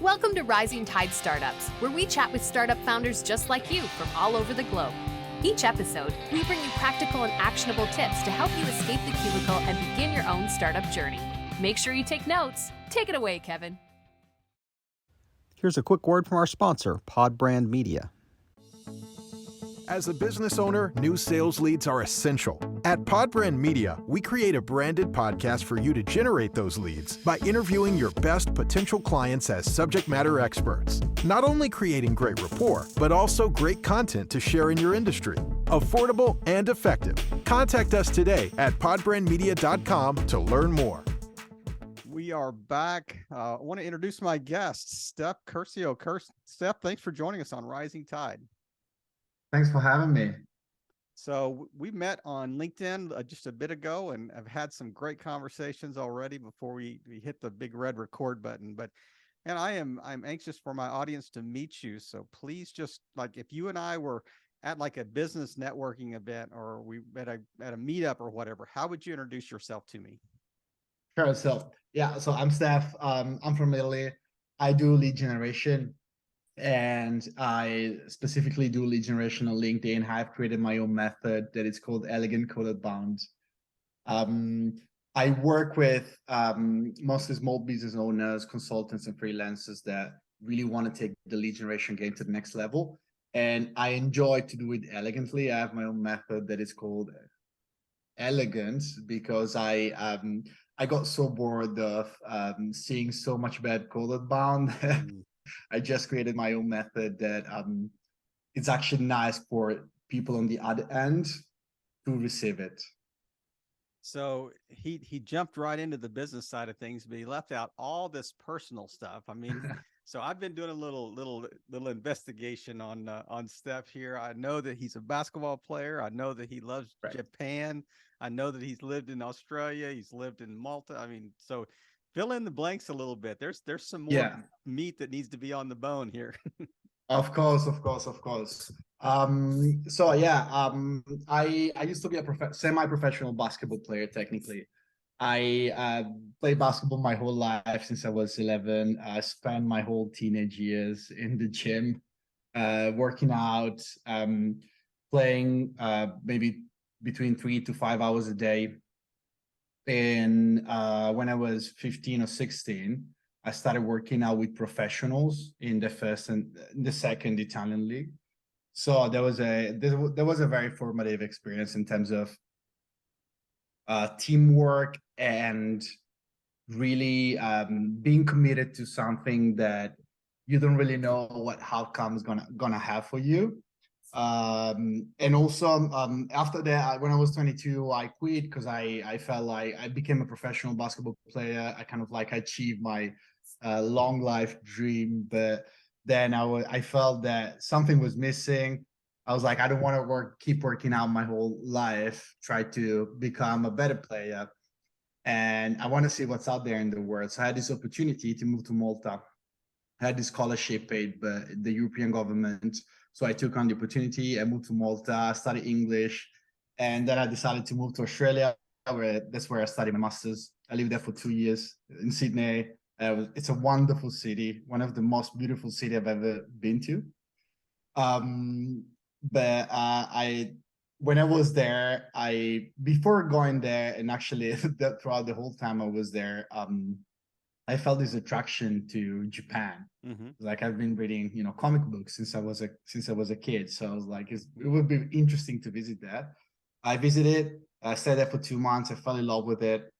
Welcome to Rising Tide Startups, where we chat with startup founders just like you from all over the globe. Each episode, we bring you practical and actionable tips to help you escape the cubicle and begin your own startup journey. Make sure you take notes. Take it away, Kevin. Here's a quick word from our sponsor, Podbrand Media. As a business owner, new sales leads are essential. At Podbrand Media, we create a branded podcast for you to generate those leads by interviewing your best potential clients as subject matter experts. Not only creating great rapport, but also great content to share in your industry. Affordable and effective. Contact us today at podbrandmedia.com to learn more. We are back. I want to introduce my guest, Stef Curcio Stef, thanks for joining us on Rising Tide. Thanks for having me. So we met on LinkedIn just a bit ago and have had some great conversations already before we hit the big red record button. And I'm anxious for my audience to meet you. So please just like if you and I were at like a business networking event or we at a meetup or whatever, how would you introduce yourself to me? Sure. So I'm Stef. I'm from Italy. I do lead generation. And I specifically do lead generation on LinkedIn. I've created my own method that is called Elegant Code Outbound. I work with mostly small business owners, consultants, and freelancers that really want to take the lead generation game to the next level. And I enjoy to do it elegantly. I have my own method that is called Elegant because I got so bored of seeing so much bad code outbound. I just created my own method that it's actually nice for people on the other end to receive it. So he jumped right into the business side of things, but he left out all this personal stuff. I mean, so I've been doing a little investigation on Stef here. I know that he's a basketball player. I know that he loves Japan. I know that he's lived in Australia. He's lived in Malta. I mean, so fill in the blanks a little bit. There's some more meat that needs to be on the bone here. Of course. I used to be a semi-professional basketball player. Technically, I played basketball my whole life since I was 11. I spent my whole teenage years in the gym, working out, playing maybe between 3 to 5 hours a day. And when I was 15 or 16, I started working out with professionals in the first and the second Italian league. So there was a very formative experience in terms of teamwork and really being committed to something that you don't really know what outcome is gonna have for you. And also after that, when I was 22, I quit because I felt like I became a professional basketball player. I kind of like achieved my long life dream, but then I felt that something was missing. I was like, I don't want to keep working out my whole life, try to become a better player. And I want to see what's out there in the world. So I had this opportunity to move to Malta. I had this scholarship paid by the European government. So I took on the opportunity. I moved to Malta, studied English, and then I decided to move to Australia, that's where I studied my master's. I lived there for 2 years in Sydney. It's a wonderful city, one of the most beautiful cities I've ever been to. When I was there, before going there, and actually throughout the whole time I was there, I felt this attraction to Japan. Mm-hmm. Like I've been reading, comic books since I was a kid. So I was like, it would be interesting to visit that. I visited. I stayed there for 2 months. I fell in love with it.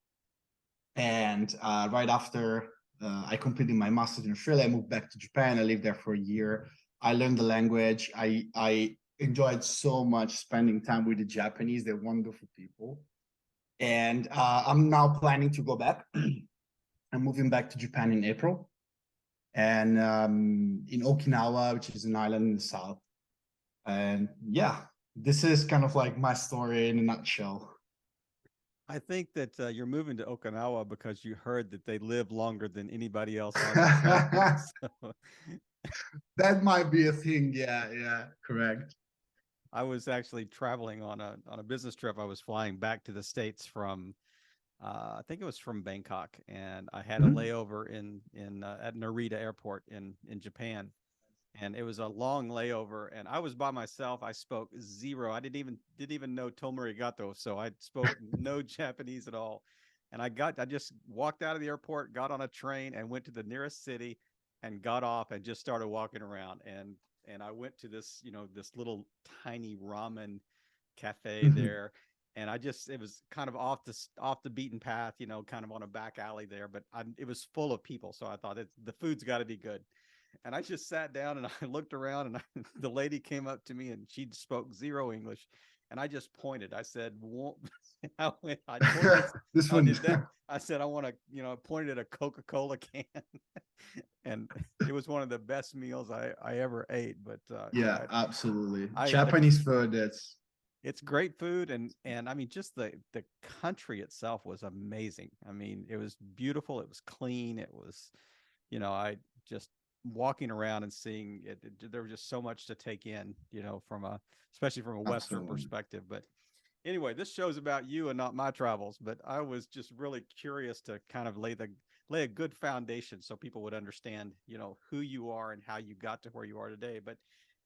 And right after I completed my master's in Australia, I moved back to Japan. I lived there for a year. I learned the language. I enjoyed so much spending time with the Japanese. They're wonderful people. And I'm now planning to go back. I'm moving back to Japan in April, and in Okinawa, which is an island in the south. And this is kind of like my story in a nutshell. I think that you're moving to Okinawa because you heard that they live longer than anybody else on the planet. So. That might be a thing. Yeah, correct. I was actually traveling on a business trip. I was flying back to the States from I think it was from Bangkok, and I had a layover in at Narita Airport in Japan, and it was a long layover, and I was by myself. I spoke zero. I didn't even know Tomarigato, so I spoke no Japanese at all. And I just walked out of the airport, got on a train, and went to the nearest city, and got off and just started walking around. And I went to this, this little tiny ramen cafe there, and it was kind of off the beaten path, kind of on a back alley there, but it was full of people, so I thought the food's got to be good. And I just sat down and I looked around, and the lady came up to me, and she spoke zero English, and I just pointed. I said, I pointed, This I one. did that. I said, I want to, pointed at a Coca-Cola can, and it was one of the best meals I ever ate. But Yeah, absolutely. I Japanese food, it's great food, and I mean, just the country itself was amazing. I mean, it was beautiful, it was clean, it was, I just walking around and seeing it, there was just so much to take in, especially from a Western absolutely. perspective. But anyway, this show's about you and not my travels, but I was just really curious to kind of lay a good foundation so people would understand, who you are and how you got to where you are today. But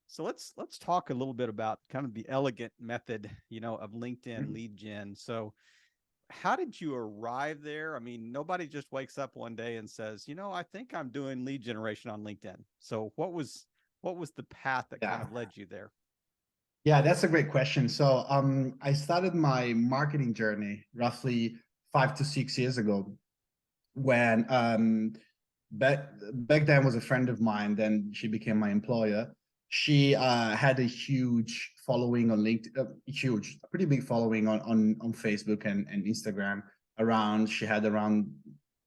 so let's talk a little bit about kind of the elegant method, of LinkedIn lead gen. So how did you arrive there? I mean, nobody just wakes up one day and says, I think I'm doing lead generation on LinkedIn. So what was the path that kind of led you there? Yeah, that's a great question. So I started my marketing journey roughly 5 to 6 years ago, when back then was a friend of mine. Then she became my employer. She had a huge following on LinkedIn, a pretty big following on Facebook and Instagram. She had around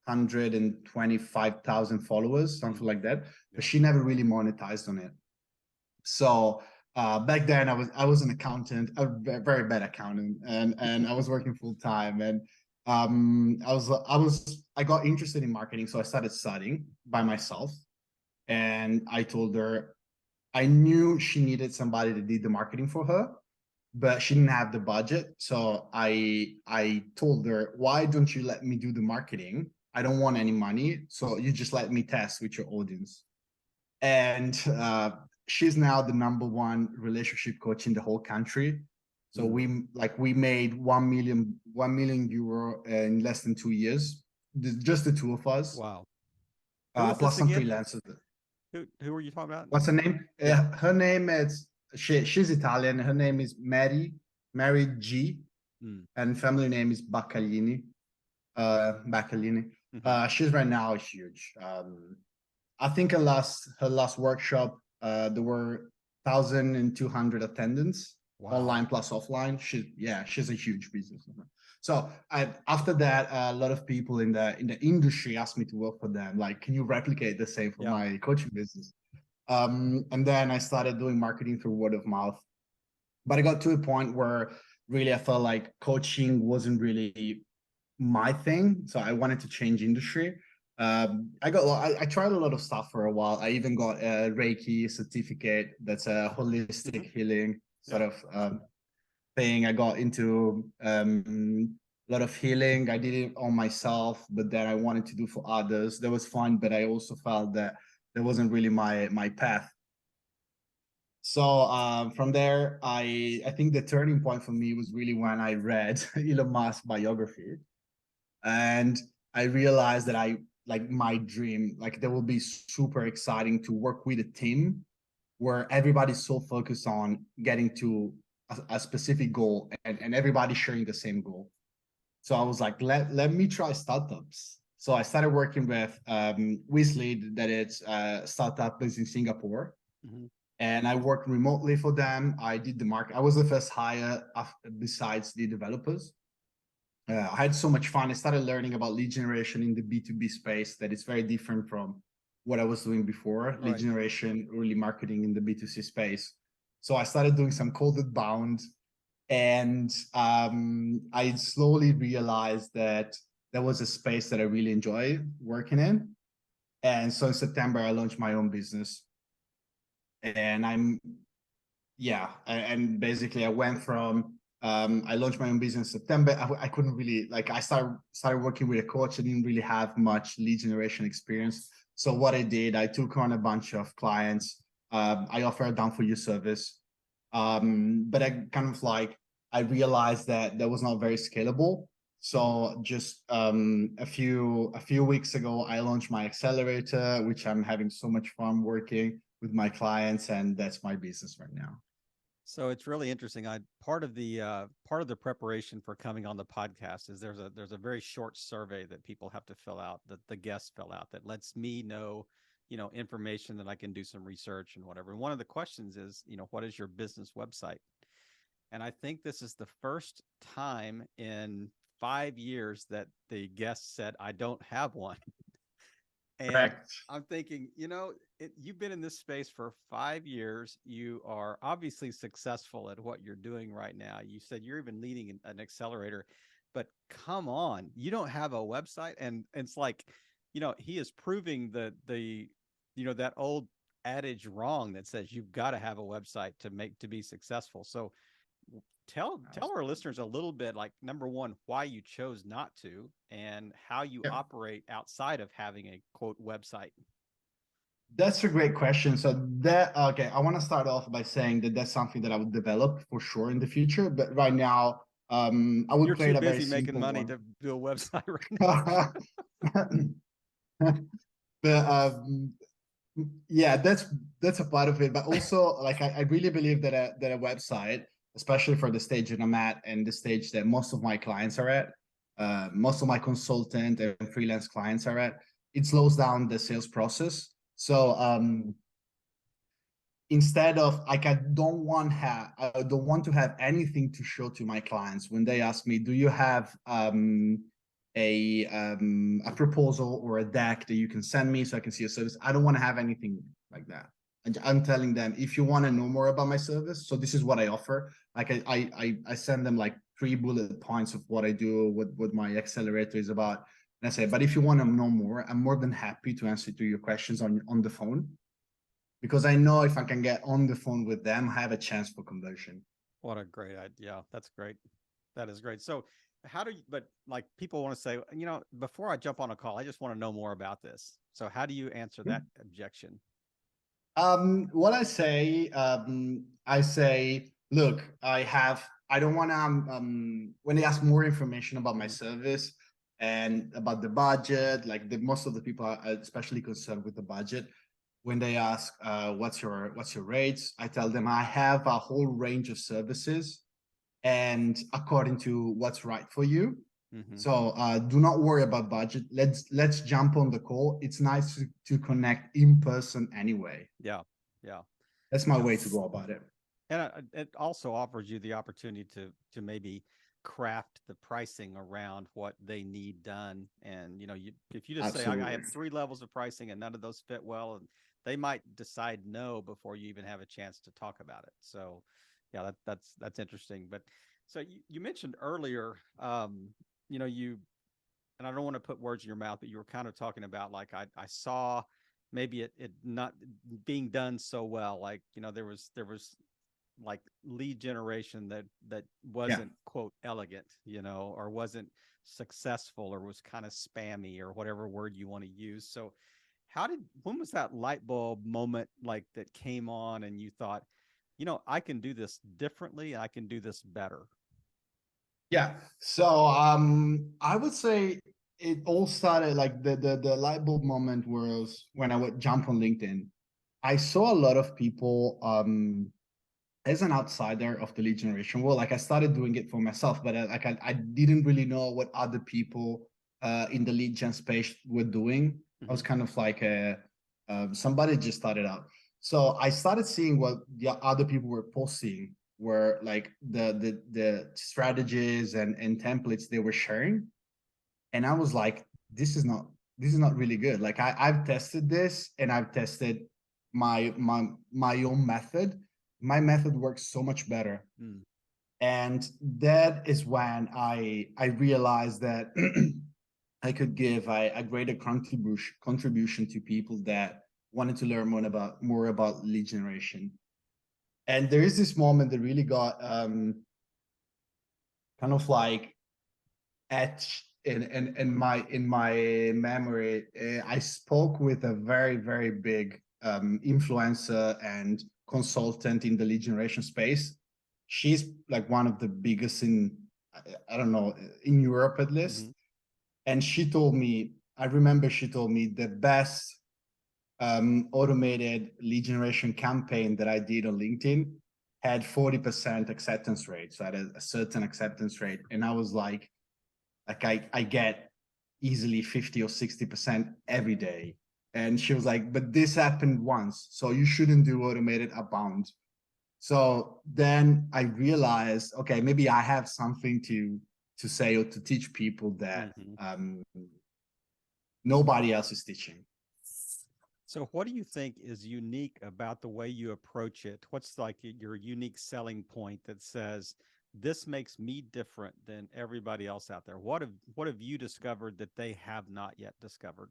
125,000 followers, something like that. But she never really monetized on it. So back then I was an accountant, a very bad accountant, and I was working full time, and I got interested in marketing, so I started studying by myself. And I told her, I knew she needed somebody that did the marketing for her, but she didn't have the budget. So I told her, why don't you let me do the marketing? I don't want any money, so you just let me test with your audience. And she's now the #1 relationship coach in the whole country. So we made 1 million euro in less than 2 years, just the two of us. Wow. Plus some freelancers. Who are you talking about? What's her name? Yeah. Her name is she's Italian. Her name is Mary G, and family name is Baccaglini. She's right now huge. I think her last workshop, there were 1,200 attendants, online plus offline. She's a huge business owner. So after that, a lot of people in the industry asked me to work for them. Like, can you replicate the same for my coaching business? And then I started doing marketing through word of mouth. But I got to a point where really I felt like coaching wasn't really my thing. So I wanted to change industry. I tried a lot of stuff for a while. I even got a Reiki certificate. That's a holistic healing sort of thing. I got into a lot of healing. I did it on myself, but then I wanted to do for others. That was fun, but I also felt that that wasn't really my path. So from there, I think the turning point for me was really when I read Elon Musk's biography, and I realized that my dream, like that will be super exciting to work with a team where everybody's so focused on getting to a specific goal, and everybody sharing the same goal. So I was like, let me try startups. So I started working with Weasley, that it's a startup based in Singapore. And I worked remotely for them. I did the market. I was the first hire besides the developers. I had so much fun. I started learning about lead generation in the B2B space that is very different from what I was doing before. Lead generation, early marketing in the B2C space. So I started doing some cold outbound, and I slowly realized that there was a space that I really enjoy working in. And so in September, I launched my own business. And and basically I went from I launched my own business in September. I couldn't really, like, I started working with a coach. I didn't really have much lead generation experience. So what I did, I took on a bunch of clients. I offer a done for you service. But I kind of like, I realized that was not very scalable. So just a few weeks ago, I launched my accelerator, which I'm having so much fun working with my clients, and that's my business right now. So it's really interesting. Part of the preparation for coming on the podcast is there's a very short survey that people have to fill out, that the guests fill out, that lets me know, information that I can do some research and whatever. And one of the questions is, what is your business website? And I think this is the first time in 5 years that the guest said, I don't have one. And Correct. I'm thinking, you've been in this space for 5 years. You are obviously successful at what you're doing right now. You said you're even leading an accelerator, but come on, you don't have a website. And it's like, he is proving that that old adage wrong that says you've got to have a website to be successful. So tell our listeners a little bit, like, number one, why you chose not to, and how you operate outside of having a quote website. That's a great question. So I want to start off by saying that that's something that I would develop for sure in the future. But right now, I would You're create too a very busy making simple money one. to do a website right now. But yeah, that's a part of it. But also, like, I really believe that a website, especially for the stage that I'm at and the stage that most of my clients are at, most of my consultant and freelance clients are at, it slows down the sales process. So instead of, like, I don't want to have anything to show to my clients when they ask me, do you have a proposal or a deck that you can send me so I can see your service? I don't want to have anything like that. I'm telling them, if you want to know more about my service, so this is what I offer. Like, I send them like 3 bullet points of what I do, what my accelerator is about. And I say, but if you want to know more, I'm more than happy to answer to your questions on the phone, because I know if I can get on the phone with them, I have a chance for conversion. What a great idea. That's great. That is great. So but like, people want to say, before I jump on a call, I just want to know more about this. So how do you answer that objection? What I say, look, I don't want to, when they ask more information about my service and about the budget, like, most of the people are especially concerned with the budget. When they ask, what's your rates, I tell them I have a whole range of services, and according to what's right for you. Mm-hmm. So do not worry about budget. Let's jump on the call. It's nice to connect in person anyway. Yeah. That's my way to go about it. And it also offers you the opportunity to maybe craft the pricing around what they need done. And if you just Absolutely. Say I have 3 levels of pricing and none of those fit well, and they might decide no before you even have a chance to talk about it. So yeah, that's interesting. But so you mentioned earlier, you, and I don't want to put words in your mouth, but you were kind of talking about, like, I saw maybe it not being done so well. Like, there was like lead generation that wasn't quote elegant, or wasn't successful, or was kind of spammy, or whatever word you want to use. So when was that light bulb moment, like, that came on and you thought, I can do this differently. I can do this better. Yeah. So I would say it all started, like, the light bulb moment was when I would jump on LinkedIn. I saw a lot of people as an outsider of the lead generation world. Like, I started doing it for myself, but I didn't really know what other people in the lead gen space were doing. Mm-hmm. I was kind of like somebody just started out. So I started seeing what the other people were posting, were like the strategies and templates they were sharing. And I was like, this is not really good. Like, I've tested this, and I've tested my own method. My method works so much better. And that is when I realized that I could give a greater contribution to people that wanted to learn more about lead generation. And there is this moment that really got kind of like etched in my memory. I spoke with a very, very big influencer and consultant in the lead generation space. She's like one of the biggest in, I don't know, in Europe at least. And she told me, I remember she told me the best automated lead generation campaign that I did on LinkedIn had 40% acceptance rate. So I had a certain acceptance rate. And I was like I get easily 50 or 60% every day. And she was like, but this happened once, so you shouldn't do automated outbound. So then I realized, okay, maybe I have something to say or to teach people that nobody else is teaching. So what do you think is unique about the way you approach it? What's like your unique selling point that says, this makes me different than everybody else out there? What have you discovered that they have not yet discovered?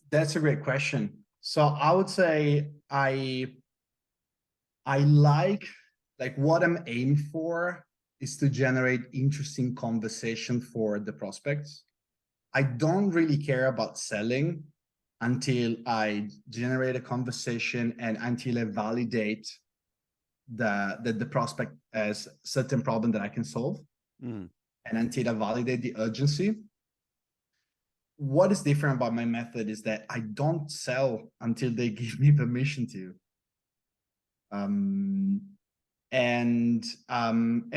That's a great question. So I would say I like what I'm aimed for is to generate interesting conversation for the prospects. I don't really care about selling until I generate a conversation and until I validate the prospect as certain problem that I can solve. And until I validate the urgency. What is different about my method is that I don't sell until they give me permission to. And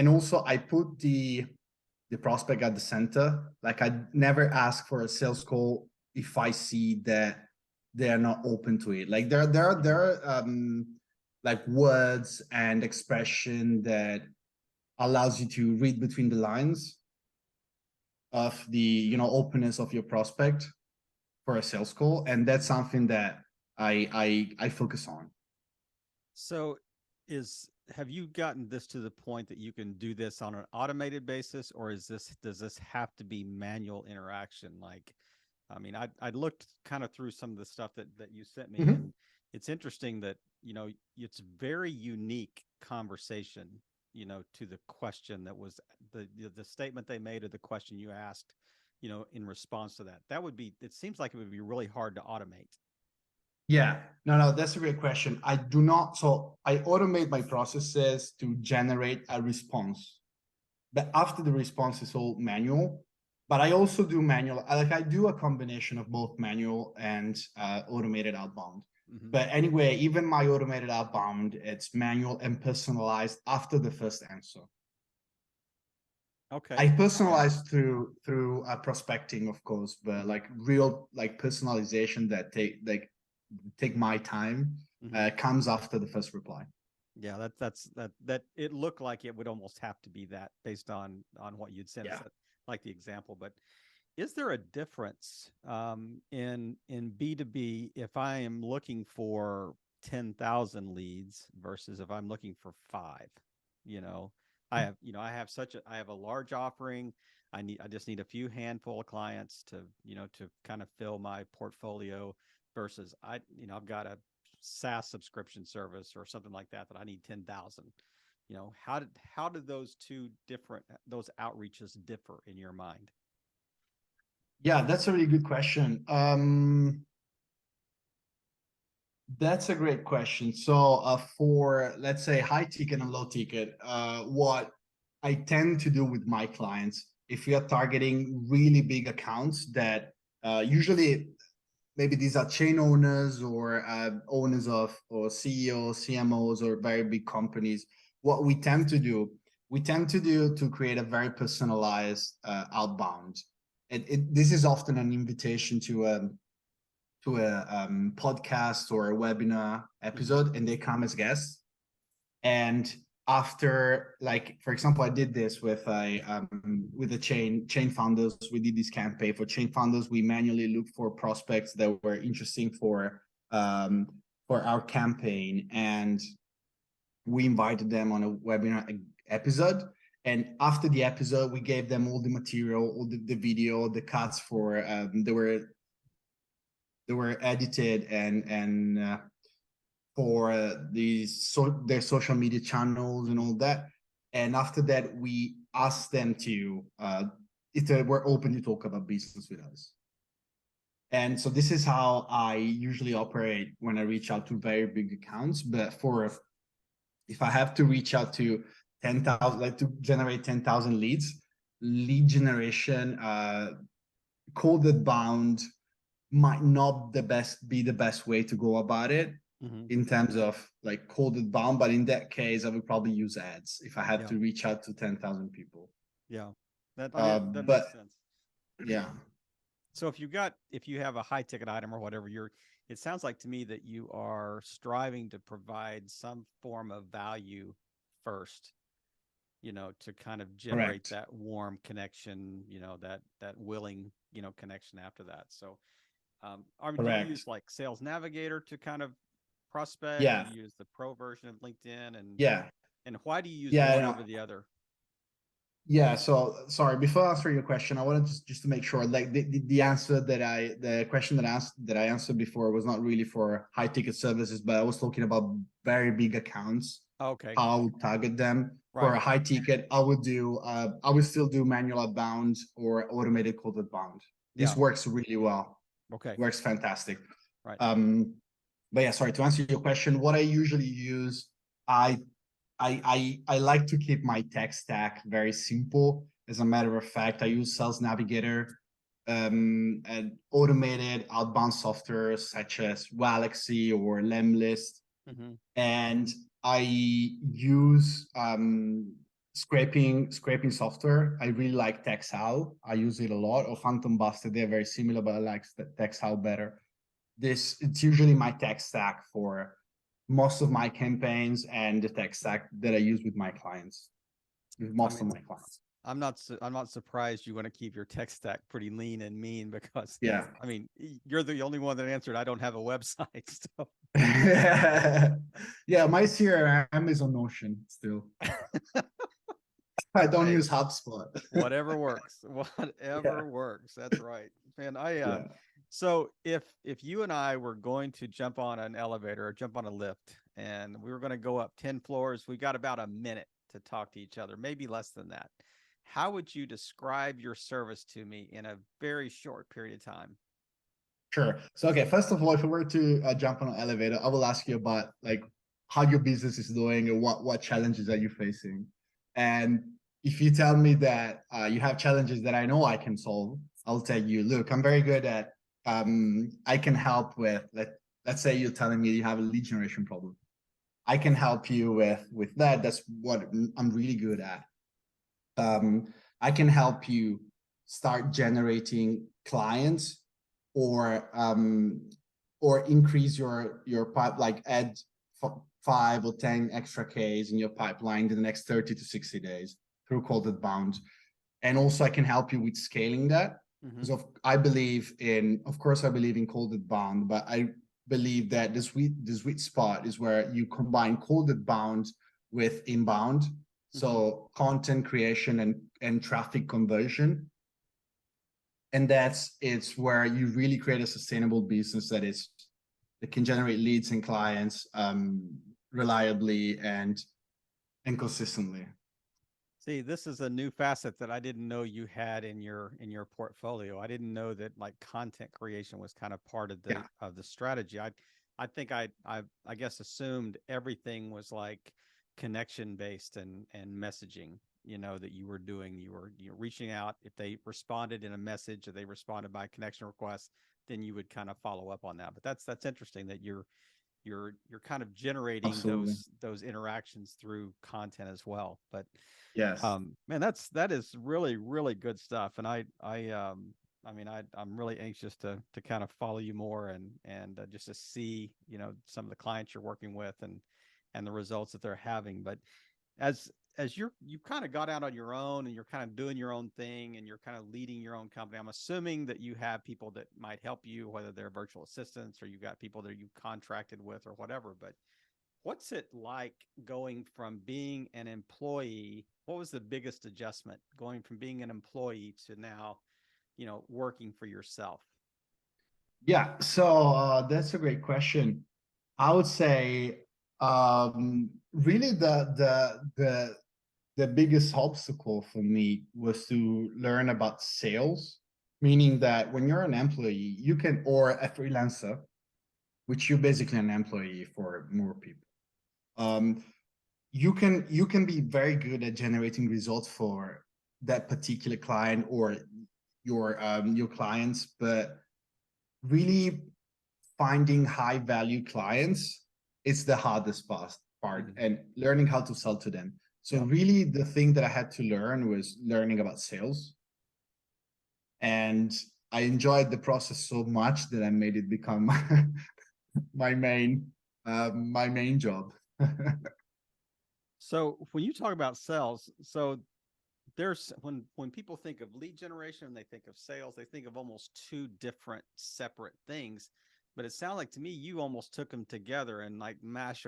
also I put the prospect at the center. Like I never ask for a sales call if I see that they're not open to it. Like there are like words and expression that allows you to read between the lines of the openness of your prospect for a sales call, and that's something that I focus on. So have you gotten this to the point that you can do this on an automated basis, or does this have to be manual interaction? Like, I mean, I looked kind of through some of the stuff that you sent me, and it's interesting that, it's very unique conversation, to the question that was the statement they made or the question you asked, in response to that. It seems like it would be really hard to automate. Yeah, no, that's a great question. I do not, so I automate my processes to generate a response, but after the response is all manual. But I also do manual, I do a combination of both manual and automated outbound. But anyway, even my automated outbound, it's manual and personalized after the first answer. Okay. I personalize through prospecting, of course, but like real personalization that take my time comes after the first reply. Yeah, that it looked like it would almost have to be that based on what you'd sent us, like the example. But is there a difference in B2B if I am looking for 10,000 leads versus if I'm looking for 5? I have a large offering. I just need a few handful of clients to kind of fill my portfolio versus I've got a SaaS subscription service or something like that I need 10,000. How do those outreaches differ in your mind? Yeah, that's a really good question. That's a great question. So for, let's say, high ticket and low ticket, what I tend to do with my clients, if we are targeting really big accounts that usually maybe these are chain owners or owners of or CEOs, CMOs, or very big companies, what we tend to do to create a very personalized outbound. This is often an invitation to a podcast or a webinar episode, and they come as guests. And after, like, for example, I did this with the chain founders. We did this campaign for chain founders. We manually looked for prospects that were interesting for our campaign, and we invited them on a webinar episode. And after the episode, we gave them all the material, all the video, the cuts for they were edited and for their social media channels and all that. And after that, we ask them to, if they were open to talk about business with us. And so this is how I usually operate when I reach out to very big accounts. But if I have to reach out to 10,000, like to generate 10,000 leads, lead generation, cold outbound might not be the best way to go about it in terms of like cold outbound. But in that case, I would probably use ads if I have to reach out to 10,000 people. Yeah, that But makes sense. yeah. So if you have a high ticket item or whatever, it sounds like to me that you are striving to provide some form of value first, to kind of generate Correct. that warm connection, that willing, connection after that. So, do you Correct. use like Sales Navigator to kind of prospect? Yeah. Do you use the pro version of LinkedIn? Yeah. And why do you use Yeah. one over the other? Yeah, so sorry, before answering your question, I wanted just to make sure, like the answer the question that I answered before was not really for high ticket services, but I was talking about very big accounts. Okay. How I would target them. For a high ticket, I would still do manual outbound or automated cold outbound. This works really well. Okay. Works fantastic. Right. But yeah, sorry, to answer your question, what I usually use, I like to keep my tech stack very simple. As a matter of fact, I use Sales Navigator and automated outbound software such as Galaxy or Lemlist. And I use scraping software. I really like Texal. I use it a lot. Or Phantom Buster, they're very similar, but I like Texal better. It's usually my tech stack for most of my campaigns and the tech stack that I use with my clients, with most of my clients. I'm not surprised you want to keep your tech stack pretty lean and mean, because you're the only one that answered. I don't have a website. So. Yeah, my CRM is on Notion still. I don't use HubSpot. Whatever works. Whatever works. That's right. Man, so if you and I were going to jump on an elevator or jump on a lift and we were going to go up 10 floors, we got about a minute to talk to each other, maybe less than that. How would you describe your service to me in a very short period of time? Sure. So, okay, first of all, if we were to jump on an elevator, I will ask you about like how your business is doing and what challenges are you facing. And if you tell me that you have challenges that I know I can solve, I'll tell you, look, I'm very good at, I can help with, let's say you're telling me you have a lead generation problem. I can help you with that. That's what I'm really good at. I can help you start generating clients or increase your pipe, like add 5 or 10 extra Ks in your pipeline in the next 30 to 60 days through cold outbound. And also I can help you with scaling that. Because I believe in cold outbound, but I believe that the sweet spot is where you combine cold outbound with inbound. So content creation and traffic conversion. And it's where you really create a sustainable business that can generate leads and clients reliably and consistently. See, this is a new facet that I didn't know you had in your portfolio. I didn't know that like content creation was kind of part of the strategy. I think I guess assumed everything was like connection based and messaging, that you were doing. You're reaching out. If they responded in a message or they responded by connection request, then you would kind of follow up on that. But that's interesting that you're kind of generating those interactions through content as well. But yes, man, that is really, really good stuff. And I'm really anxious to kind of follow you more and just to see, some of the clients you're working with and the results that they're having. But as you kind of got out on your own and you're kind of doing your own thing and you're kind of leading your own company, I'm assuming that you have people that might help you, whether they're virtual assistants or you got people that you contracted with or whatever. But what's it like going from being an employee? What was the biggest adjustment going from being an employee to now, working for yourself? Yeah, so that's a great question. I would say really the the biggest obstacle for me was to learn about sales, meaning that when you're an employee, you can, or a freelancer, which you're basically an employee for more people. You can be very good at generating results for that particular client or your clients, but really finding high value clients is the hardest part, and learning how to sell to them. So really the thing that I had to learn was learning about sales. And I enjoyed the process so much that I made it become my main job. So when you talk about sales, so there's when people think of lead generation and they think of sales, they think of almost two different separate things. But it sounds like to me you almost took them together and like mash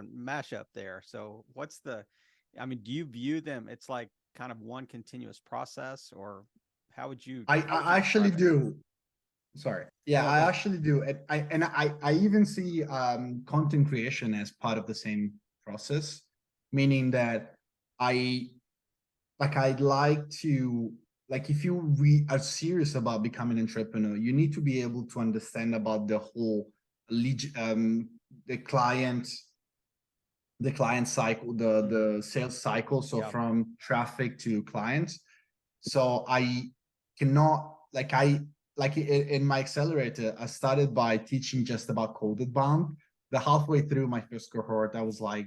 up there. So what's I mean, do you view them? It's like kind of one continuous process, or how would you? I actually do. Sorry. Yeah, No, I go ahead. actually do. I even see content creation as part of the same process, meaning that I I'd like to, like, if you are serious about becoming an entrepreneur, you need to be able to understand about the whole lead, the client the client cycle, the sales cycle, so Yeah. from traffic to clients. So I cannot, in my accelerator, I started by teaching just about code outbound. The halfway through my first cohort, I was like,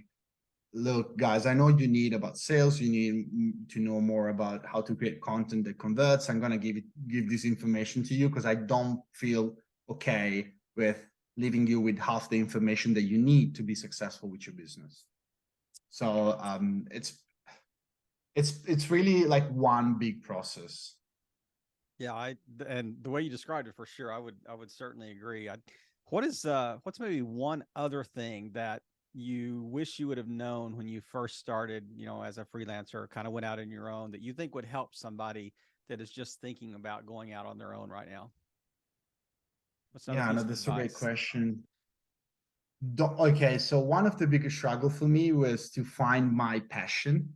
look, guys, I know you need about sales, you need to know more about how to create content that converts. I'm going to give this information to you because I don't feel okay with leaving you with half the information that you need to be successful with your business. So it's really like one big process. Yeah, and the way you described it, for sure, I would certainly agree. What's maybe one other thing that you wish you would have known when you first started, as a freelancer, kind of went out on your own, that you think would help somebody that is just thinking about going out on their own right now? What's another Yeah, no, piece of that's a great advice? question. Okay, so one of the biggest struggle for me was to find my passion.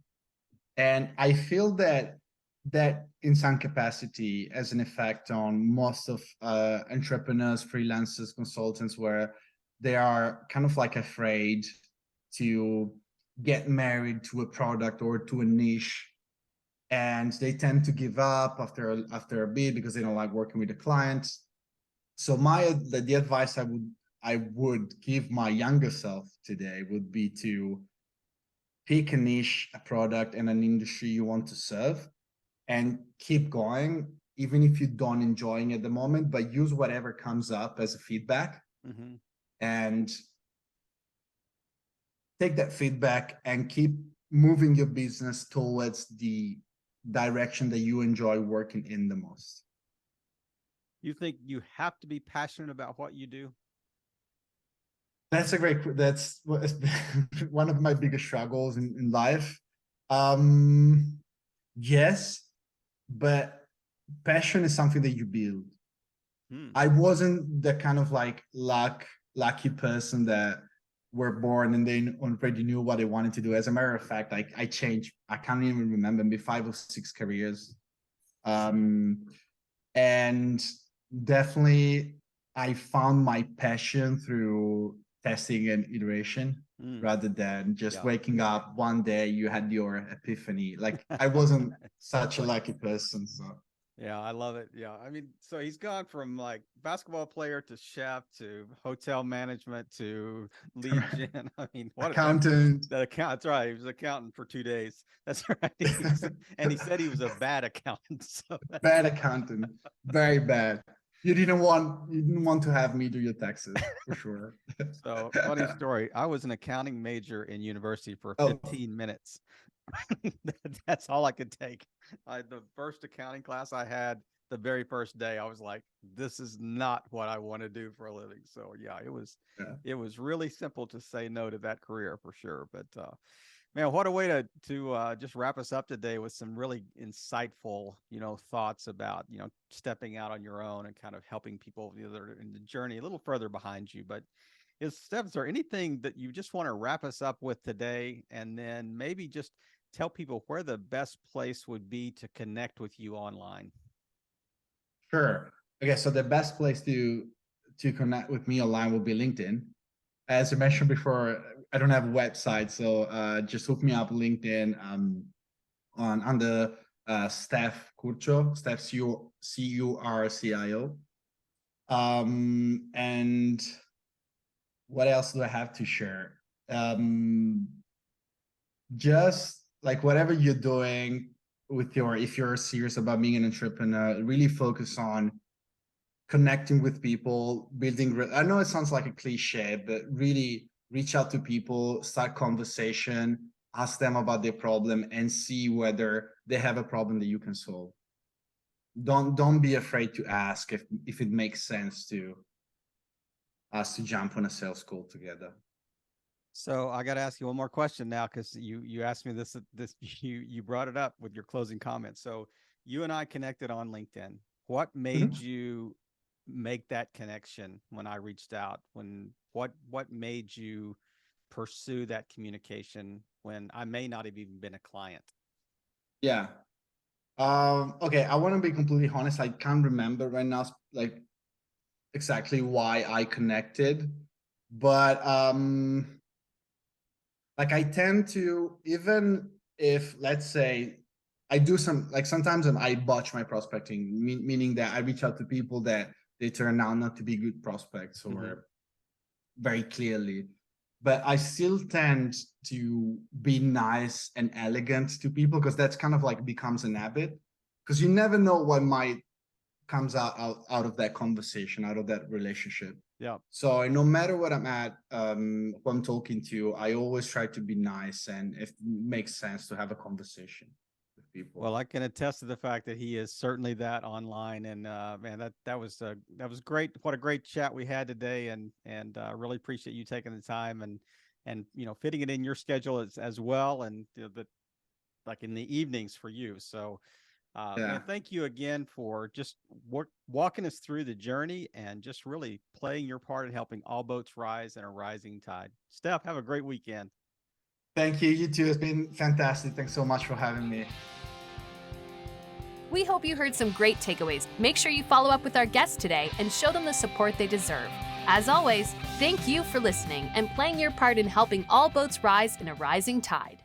And I feel that in some capacity has an effect on most of entrepreneurs, freelancers, consultants, where they are kind of like afraid to get married to a product or to a niche, and they tend to give up after a bit because they don't like working with the clients. So the advice I would give my younger self today would be to pick a niche, a product, and an industry you want to serve, and keep going, even if you don't enjoying it at the moment, but use whatever comes up as a feedback, Mm-hmm. and take that feedback and keep moving your business towards the direction that you enjoy working in the most. You think you have to be passionate about what you do? That's one of my biggest struggles in life. Um, yes, but passion is something that you build. Hmm. I wasn't the kind of like lucky person that were born and they already knew what they wanted to do. As a matter of fact, I changed. I can't even remember, maybe 5 or 6 careers. Um, and definitely I found my passion through testing and iteration Mm. rather than just Yeah. waking up one day you had your epiphany. Like, I wasn't such a Totally. lucky person, so Yeah, I love it. Yeah. I mean, so he's gone from like basketball player to chef to hotel management to lead gen. I mean, what a accountant. that account. That's right. He was an accountant for 2 days. That's right. And he said he was a bad accountant. So that's Bad accountant, very bad. You didn't want to have me do your taxes for sure. so funny story. I was an accounting major in university for Oh, 15 minutes. That's all I could take. The first accounting class I had, the very first day, I was like, this is not what I want to do for a living. So yeah, yeah. it was really simple to say no to that career for sure. But man, what a way to just wrap us up today with some really insightful, thoughts about, stepping out on your own and kind of helping people that are in the journey a little further behind you. But Steph, is there anything that you just want to wrap us up with today? And then maybe just tell people where the best place would be to connect with you online. Sure. Okay, so the best place to connect with me online will be LinkedIn. As I mentioned before, I don't have a website, so just hook me up LinkedIn on the Stef Curcio, Stef Curcio. And what else do I have to share? Just like whatever you're doing with if you're serious about being an entrepreneur, really focus on connecting with people, building. I know it sounds like a cliche, but really reach out to people, start conversation, ask them about their problem, and see whether they have a problem that you can solve. Don't be afraid to ask if it makes sense to us to jump on a sales call together. So I got to ask you one more question now, because you asked me this you brought it up with your closing comments. So you and I connected on LinkedIn. What made you make that connection when I reached out? What made you pursue that communication when I may not have even been a client? Yeah. Okay, I want to be completely honest. I can't remember right now, like exactly why I connected, but like I tend to, even if, let's say, I do some, like sometimes I botch my prospecting, meaning that I reach out to people that they turn out not to be good prospects or very clearly, but I still tend to be nice and elegant to people, because that's kind of like becomes an habit, because you never know what might comes out of that conversation, out of that relationship. Yeah. So no matter what I'm at, who I'm talking to, I always try to be nice, and if it makes sense to have a conversation with people. Well, I can attest to the fact that he is certainly that online, and man, that was great. What a great chat we had today, and really appreciate you taking the time and fitting it in your schedule as well, and like in the evenings for you. So. Man, thank you again for just walking us through the journey and just really playing your part in helping all boats rise in a rising tide. Stef, have a great weekend. Thank you. You too. It's been fantastic. Thanks so much for having me. We hope you heard some great takeaways. Make sure you follow up with our guests today and show them the support they deserve. As always, thank you for listening and playing your part in helping all boats rise in a rising tide.